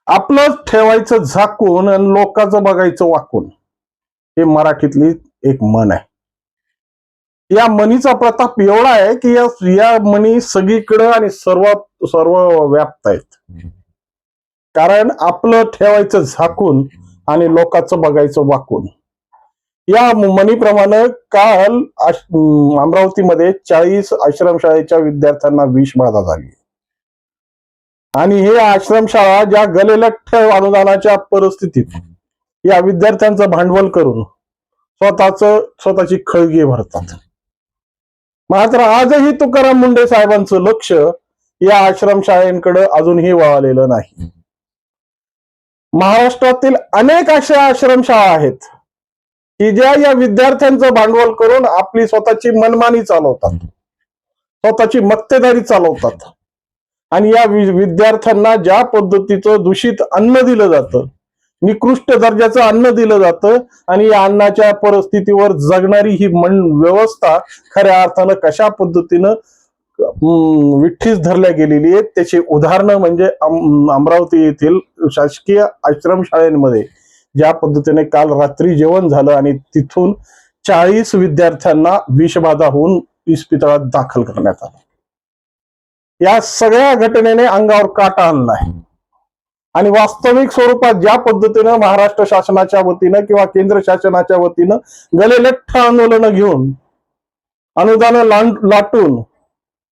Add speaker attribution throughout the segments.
Speaker 1: आपलं ठेवायचं झाकून आणि लोकांचं बघायचं वाकून, हे मराठीतली एक म्हण आहे. या म्हणीचा प्रताप एवढा आहे की या म्हणी सगळीकडे आणि सर्व सर्व व्याप्त आहेत. कारण आपलं ठेवायचं झाकून आणि लोकांचं बघायचं वाकून, या म्हणीप्रमाणे काल अमरावतीमध्ये 40 आश्रमशाळेच्या विद्यार्थ्यांना विषबाधा झाली. आणि हे आश्रमशाळा ज्या गलेलठ्ठ अनुदानाच्या परिस्थितीत या विद्यार्थ्यांचं भांडवल करून स्वतःची खळगी भरतात. मात्र आजही तुकाराम मुंडे साहेबांचं लक्ष या आश्रमशाळेकडे अजूनही वळालेलं नाही. महाराष्ट्रातील अनेक अशा आश्रमशाळा आहेत की ज्या या विद्यार्थ्यांचं भांडवल करून आपली स्वतःची मनमानी चालवतात, स्वतःची मक्तेदारी चालवतात. आणि या विद्यार्थ्यांना ज्या पद्धतीचं दूषित अन्न दिलं जातं, निकृष्ट दर्जाचं अन्न दिलं जातं आणि या अन्नाच्या परिस्थितीवर जगणारी ही व्यवस्था खऱ्या अर्थानं कशा पद्धतीनं विठ्ठीस धरल्या गेलेली आहे त्याची उदाहरणं म्हणजे अमरावती येथील शासकीय आश्रमशाळेमध्ये ज्या पद्धतीने काल रात्री जेवण झालं आणि तिथून 40 विद्यार्थ्यांना विषबाधा होऊन इस्पितळात दाखल करण्यात आलं. या सगळ्या घटनेने अंगावर काटा आणलाय. आणि वास्तविक स्वरूपात ज्या पद्धतीनं महाराष्ट्र शासनाच्या वतीनं किंवा केंद्र शासनाच्या वतीनं गलेलठ्ठ आंदोलनं घेऊन अनुदान लाटून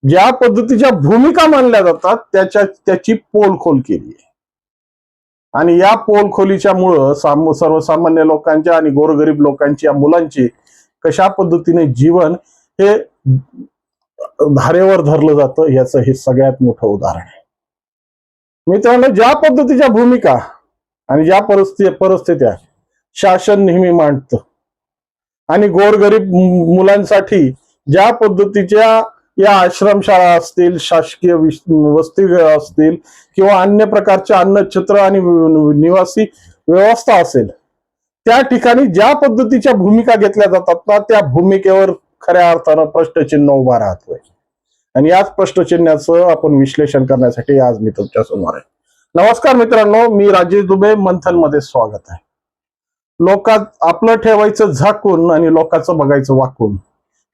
Speaker 1: ज्या पद्धतीच्या भूमिका मानल्या जातात त्याची पोलखोल केली आहे. आणि या पोलखोलीच्या मुळे सर्वसामान्य लोकांच्या आणि गोरगरीब लोकांच्या मुलांची कशा पद्धतीने जीवन हे धारेवर धरलं जातं याचं हे सगळ्यात मोठं उदाहरण आहे. मित्रांनो, ज्या पद्धतीच्या भूमिका आणि ज्या परिस्थित्या शासन नेहमी मांडतं आणि गोरगरीब मुलांसाठी ज्या पद्धतीच्या या आश्रमशाळा असतील, शासकीय वसतिगृह असतील किंवा अन्य प्रकारच्या अन्नछत्र आणि निवासी व्यवस्था असेल, त्या ठिकाणी ज्या पद्धतीच्या भूमिका घेतल्या जातात ना त्या भूमिकेवर खऱ्या अर्थानं प्रश्नचिन्ह उभा राहतोय. आणि याच प्रश्नचिन्हाचं आपण विश्लेषण करण्यासाठी आज मी तुमच्या समोर आहे. नमस्कार मित्रांनो, मी राजेश दुबे. मंथन मध्ये स्वागत आहे. आपलं ठेवायचं झाकून आणि लोकांचं बघायचं वाकून,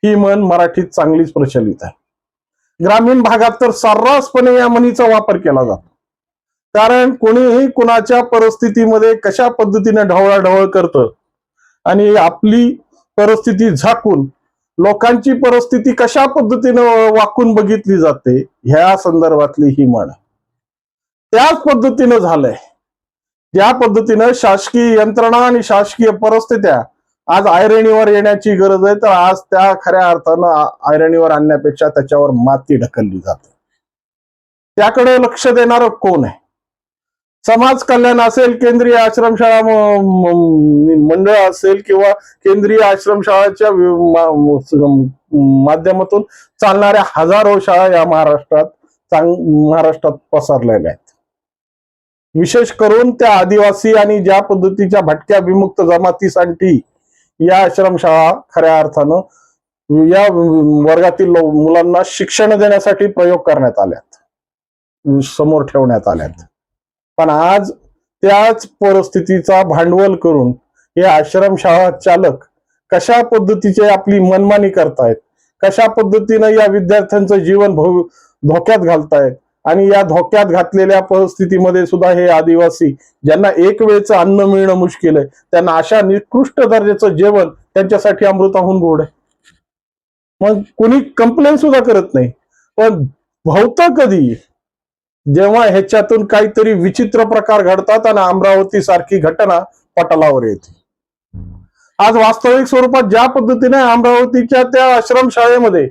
Speaker 1: ही म्हण मराठीत चांगलीच प्रचलित आहे. ग्रामीण भागात तर सर्रासपणे या म्हणीचा वापर केला जातो. कारण कोणीही कुणाच्या परिस्थितीमध्ये कशा पद्धतीने ढवळाढवळ करतं आणि आपली परिस्थिती झाकून लोकांची परिस्थिती कशा पद्धतीनं वाकून बघितली जाते ह्या संदर्भातली ही म्हण. त्याच पद्धतीनं झालंय. ज्या पद्धतीनं शासकीय यंत्रणा आणि शासकीय परिस्थित्या आज ऐरणीवर येण्याची गरज आहे, तर आज त्या खऱ्या अर्थानं ऐरणीवर आणण्यापेक्षा त्याच्यावर माती ढकलली जाते. त्याकडे लक्ष देणारं कोण आहे? समाज कल्याण असेल, केंद्रीय आश्रमशाळा मंडळ असेल किंवा केंद्रीय आश्रमशाळाच्या माध्यमातून चालणाऱ्या हजारो शाळा या महाराष्ट्रात पसरलेल्या आहेत. विशेष करून त्या आदिवासी आणि ज्या पद्धतीच्या भटक्या विमुक्त जमातीसाठी या आश्रमशाळा खऱ्या अर्थानं या वर्गातील मुलांना शिक्षण देण्यासाठी प्रयोग करण्यात आल्यात, समोर ठेवण्यात आल्यात. पण आज त्याच परिस्थितीचा भांडवल करून हे आश्रमशाळा चालक कशा पद्धतीचे आपली मनमानी करतायत, कशा पद्धतीनं या विद्यार्थ्यांचं जीवन धोक्यात घालतायत. आणि या धोक्यात घातलेल्या परिस्थितीमध्ये सुद्धा हे आदिवासी ज्यांना एक वेळचं अन्न मिळणं मुश्किल आहे, त्यांना अशा निकृष्ट दर्जाचं जेवण त्यांच्यासाठी अमृताहून गोड आहे. मग कुणी कंप्लेंट सुद्धा करत नाही. पण बहुतेक कधी जेव्हा ह्याच्यातून काहीतरी विचित्र प्रकार घडतात आणि अमरावती सारखी घटना पटलावर येते. आज वास्तविक स्वरूपात ज्या पद्धतीने अमरावतीच्या त्या आश्रमशाळेमध्ये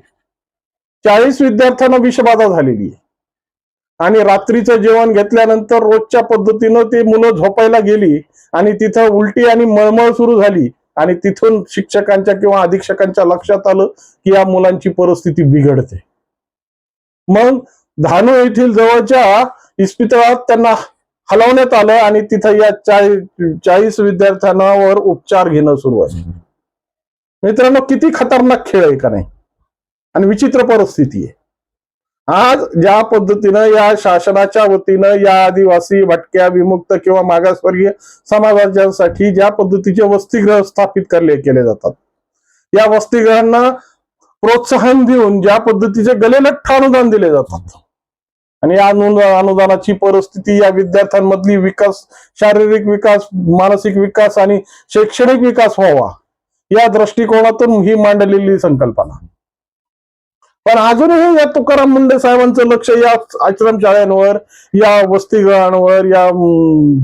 Speaker 1: 40 विद्यार्थ्यांना विषबाधा झालेली आहे आणि रात्रीचं जेवण घेतल्यानंतर रोजच्या पद्धतीनं ती मुलं झोपायला गेली आणि तिथं उलटी आणि मळमळ सुरू झाली आणि तिथून शिक्षकांच्या किंवा अधीक्षकांच्या लक्षात आलं की या मुलांची परिस्थिती बिघडते. मग धानू येथील जवळच्या इस्पितळात त्यांना हलवण्यात आलं आणि तिथं या 40 विद्यार्थ्यांवर उपचार घेणं सुरू आहे. मित्रांनो, किती खतरनाक खेळ आहे का नाही आणि विचित्र परिस्थिती आहे. आज ज्या पद्धतीनं या शासनाच्या वतीनं या आदिवासी, भटक्या, विमुक्त किंवा मागासवर्गीय समाजासाठी ज्या पद्धतीचे वसतिगृह स्थापित केले जातात, या वसतिगृहांना प्रोत्साहन देऊन ज्या पद्धतीचे गलेलठ्ठ अनुदान दिले जातात आणि या अनुदानाची परिस्थिती या विद्यार्थ्यांमधली विकास, शारीरिक विकास, मानसिक विकास आणि शैक्षणिक विकास व्हावा या दृष्टिकोनातून ही मांडलेली संकल्पना. पण अजूनही या तुकाराम मुंडे साहेबांचं लक्ष या आश्रमशाळांवर, या वसतिगृहांवर, या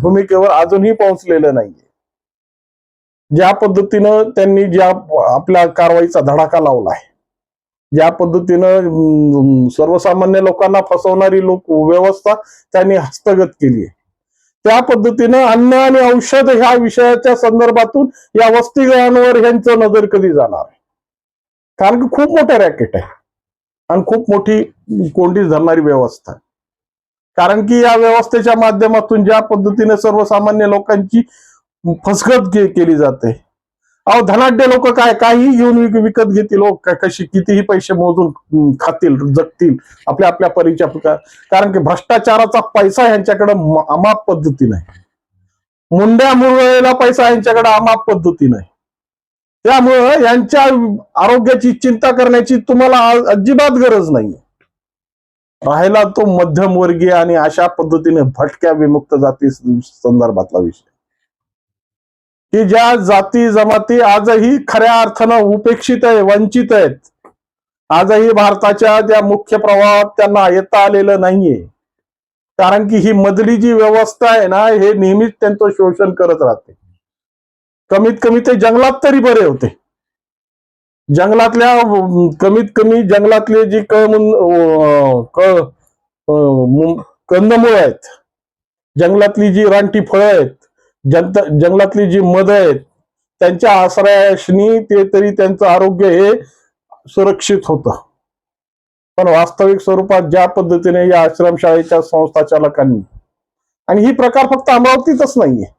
Speaker 1: भूमिकेवर अजूनही पोहोचलेलं नाहीये. ज्या पद्धतीनं त्यांनी ज्या आपल्या कारवाईचा धडाका लावलाय, ज्या पद्धतीनं सर्वसामान्य लोकांना फसवणारी व्यवस्था त्यांनी हस्तगत केली आहे, त्या पद्धतीनं अन्न आणि औषध ह्या विषयाच्या संदर्भातून या वसतिगृहांवर ह्यांचं नजर कधी जाणार आहे? कारण की खूप मोठं रॅकेट आहे आणि खूप मोठी कोंडी धरणारी व्यवस्था. कारण की या व्यवस्थेच्या माध्यमातून ज्या पद्धतीने सर्वसामान्य लोकांची फसगत केली जाते. अहो, धनाढ्य लोक काही घेऊन विकत घेतील, कशी कितीही पैसे मोजून खातील, जगतील आपल्या आपल्या परीच्या. कारण की भ्रष्टाचाराचा पैसा यांच्याकडे अमाप पद्धतीने आहे, मुंड्या मुरळलेला पैसा यांच्याकडे अमाप पद्धतीने आहे. त्यामुळं यांच्या आरोग्याची चिंता करण्याची तुम्हाला अजिबात गरज नाही. राहिला तो मध्यमवर्गीय आणि अशा पद्धतीने भटक्या, विमुक्त जाती संदर्भातला विषय, की ज्या जाती जमाती आजही खऱ्या अर्थानं उपेक्षित आहे, वंचित आहेत. आजही भारताच्या त्या मुख्य प्रवाहात त्यांना येता आलेलं नाहीये. कारण की ही मधली जी व्यवस्था आहे ना, हे नेहमीच त्यांचं शोषण करत राहते. कमीत कमी ते जंगलात तरी बरे होते. जंगलातल्या कमीत कमी जंगलातले जी कंदमुळं आहेत, जंगलातली जी रानटी फळं आहेत, जंगलातली जी मध आहेत, त्यांच्या आश्रयाशी ते तरी त्यांचं आरोग्य हे सुरक्षित होतं. पण वास्तविक स्वरूपात ज्या पद्धतीने या आश्रमशाळेच्या संस्थाचालकांनी, आणि ही प्रकार फक्त अमरावतीतच नाहीये,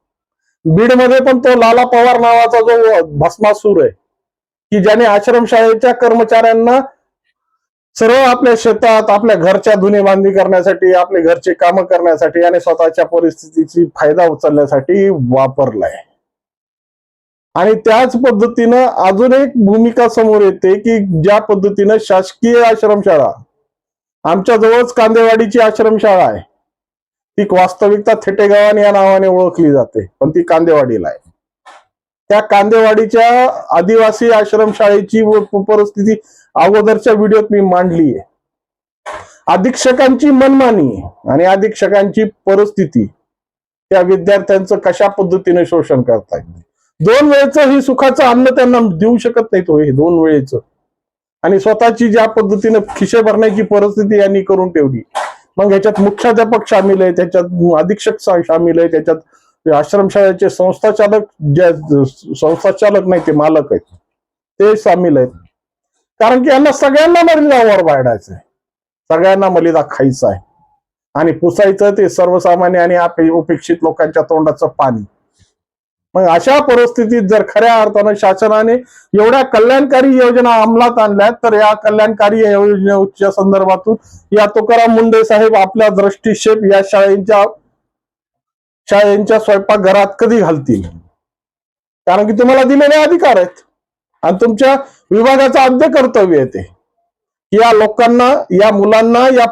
Speaker 1: बीडमध्ये पण तो लाला पवार नावाचा जो भस्मासूर आहे, की ज्याने आश्रमशाळेच्या कर्मचाऱ्यांना सरळ आपल्या शेतात, आपल्या घरच्या धुणी करण्यासाठी, आपले घरचे कामं करण्यासाठी आणि स्वतःच्या परिस्थितीची फायदा उचलण्यासाठी वापरलाय. आणि त्याच पद्धतीनं अजून एक भूमिका समोर येते, की ज्या पद्धतीनं शासकीय आश्रमशाळा, आमच्या जवळच कांदेवाडीची आश्रमशाळा आहे, ती वास्तविकता थेटेगावान या नावाने ओळखली जाते, पण ती कांदेवाडीला आहे. त्या कांदेवाडीच्या आदिवासी आश्रमशाळेची परिस्थिती अगोदरच्या व्हिडिओत मी मांडली आहे. अधीक्षकांची मनमानी आणि अधीक्षकांची परिस्थिती त्या विद्यार्थ्यांचं कशा पद्धतीने शोषण करतायत. 2 वेळचं ही सुखाचं अन्न त्यांना देऊ शकत नाही तो, हे 2 वेळेचं, आणि स्वतःची ज्या पद्धतीने खिशे भरण्याची परिस्थिती यांनी करून ठेवली. मग ह्याच्यात मुख्याध्यापक सामील आहे, त्याच्यात अधीक्षक सामील आहे, त्याच्यात आश्रमशाळेचे संस्थाचालक, संस्थाचालक नाही ते मालक आहेत, ते सामील आहेत. कारण की यांना सगळ्यांना मलिदावर वाढायचंय, सगळ्यांना मलिदा खायचा आहे आणि पुसायचं ते सर्वसामान्य आणि उपेक्षित लोकांच्या तोंडाचं पाणी. मग अशा परिस्थितीत जर खऱ्या अर्थानं शासनाने एवढ्या कल्याणकारी योजना अंमलात आणल्या, तर या कल्याणकारी योजनेच्या संदर्भातून या तुकाराम मुंडे साहेब आपल्या दृष्टिक्षेप या शाळेंच्या स्वयंपाकघरात कधी घालतील? कारण की तुम्हाला दिलेले अधिकार आहेत आणि तुमच्या विभागाचं आद्य कर्तव्य आहे ते, या लोकांना, या मुलांना, या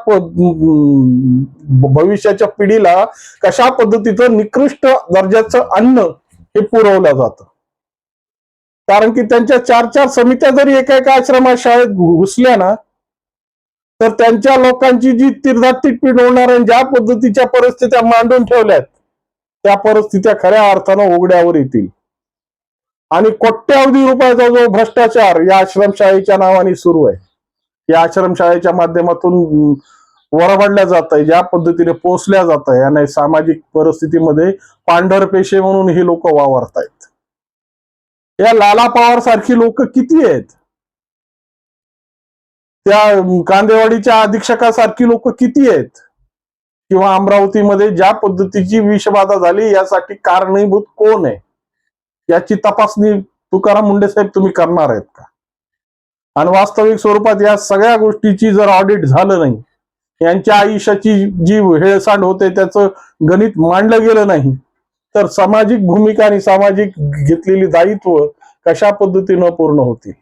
Speaker 1: भविष्याच्या पिढीला कशा पद्धतीचं निकृष्ट दर्जाचं अन्न हे पुरवलं जातं. कारण की त्यांच्या 4-4 समित्या जरी एका आश्रमशाळेत घुसल्या ना, तर त्यांच्या लोकांची जी तीर्थातीत होणार आहे, ज्या पद्धतीच्या परिस्थित्या मांडून ठेवल्यात, त्या परिस्थित्या खऱ्या अर्थानं उघड्यावर येतील. आणि कोट्यावधी रुपयाचा जो भ्रष्टाचार या आश्रमशाळेच्या नावाने सुरू आहे, या आश्रमशाळेच्या माध्यमातून वरबडल्या जात आहे, ज्या पद्धतीने पोचल्या जात आहे, आणि सामाजिक परिस्थितीमध्ये पांढरपेशे म्हणून ही लोक वावरतायत. या लाला पवार सारखी लोक किती आहेत? त्या कांदेवाडीच्या अधीक्षकासारखी लोक किती आहेत? किंवा अमरावतीमध्ये ज्या पद्धतीची विषबाधा झाली, यासाठी कारणीभूत कोण आहे, याची तपासणी तुकाराम मुंडे साहेब तुम्ही करणार आहेत का? आणि वास्तविक स्वरूपात या सगळ्या गोष्टीची जर ऑडिट झालं नाही, यांच्या आयुष्याची जी हेळसांड होते त्याचं गणित मांडलं गेलं नाही, तर सामाजिक भूमिका आणि सामाजिक घेतलेली दायित्व कशा पद्धतीनं पूर्ण होतील.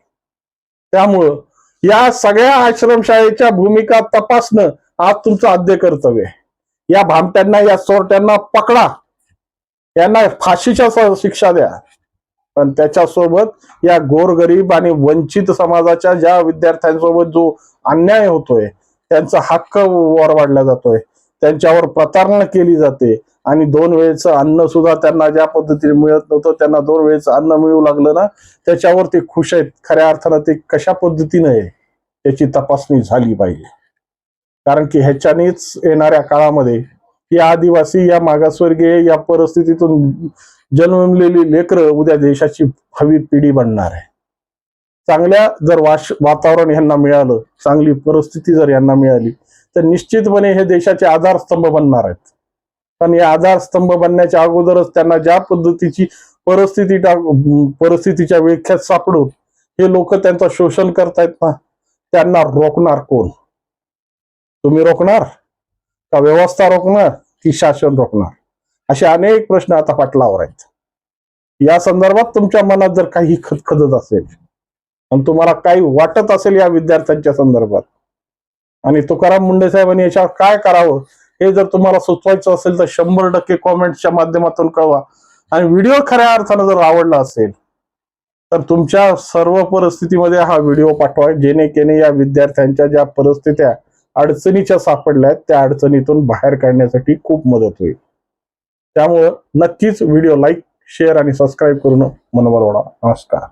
Speaker 1: त्यामुळं या सगळ्या आश्रमशाळेच्या भूमिका तपासणं आज तुमचं आद्य कर्तव्य आहे. या भामट्यांना, या चोरट्यांना पकडा, यांना फाशीच्या शिक्षा द्या, पण त्याच्यासोबत या गोरगरीब आणि वंचित समाजाच्या ज्या विद्यार्थ्यांसोबत जो अन्याय होतोय, त्यांचा हक्क वरवाढला जातोय, त्यांच्यावर प्रतारणा केली जाते आणि 2 वेळेचं अन्न सुद्धा त्यांना ज्या पद्धतीने मिळत नव्हतं, त्यांना 2 वेळेचं अन्न मिळू लागलं ना, त्याच्यावर ते खुश आहेत. खऱ्या अर्थानं ते कशा पद्धतीनं आहे त्याची तपासणी झाली पाहिजे. कारण की ह्याच्यानेच येणाऱ्या काळामध्ये या आदिवासी, या मागासवर्गीय, या परिस्थितीतून जन्मलेली लेकरं उद्या देशाची भावी पिढी बनणार आहे. चांगल्या जर वातावरण यांना मिळालं, चांगली परिस्थिती जर यांना मिळाली, तर निश्चितपणे हे देशाचे आधारस्तंभ बनणार आहेत. पण या आधारस्तंभ बनण्याच्या अगोदरच त्यांना ज्या पद्धतीची परिस्थितीच्या व्याख्यात सापडून हे लोक त्यांचं शोषण करतायत ना, त्यांना रोखणार कोण? तुम्ही रोखणार का व्यवस्था रोखणार की शासन रोखणार? असे अनेक प्रश्न आता पाटलावर आहेत. या संदर्भात तुमच्या मनात जर काही खदखदत असेल आणि तुम्हाला काही वाटत असेल या विद्यार्थ्यांच्या संदर्भात, आणि तुकाराम मुंडे साहेबांनी याच्यावर काय करावं हे जर तुम्हाला सुचवायचं असेल तर 100% कॉमेंटच्या माध्यमातून कळवा. आणि व्हिडिओ खऱ्या अर्थानं जर आवडला असेल तर तुमच्या सर्व परिस्थितीमध्ये हा व्हिडिओ पाठवा, जेणेकेने या विद्यार्थ्यांच्या ज्या परिस्थित्या अडचणीच्या सापडल्या आहेत त्या अडचणीतून बाहेर काढण्यासाठी खूप मदत होईल. त्यामुळं नक्कीच व्हिडिओ लाईक, शेअर आणि सबस्क्राईब करून मनवर ओढा. नमस्कार.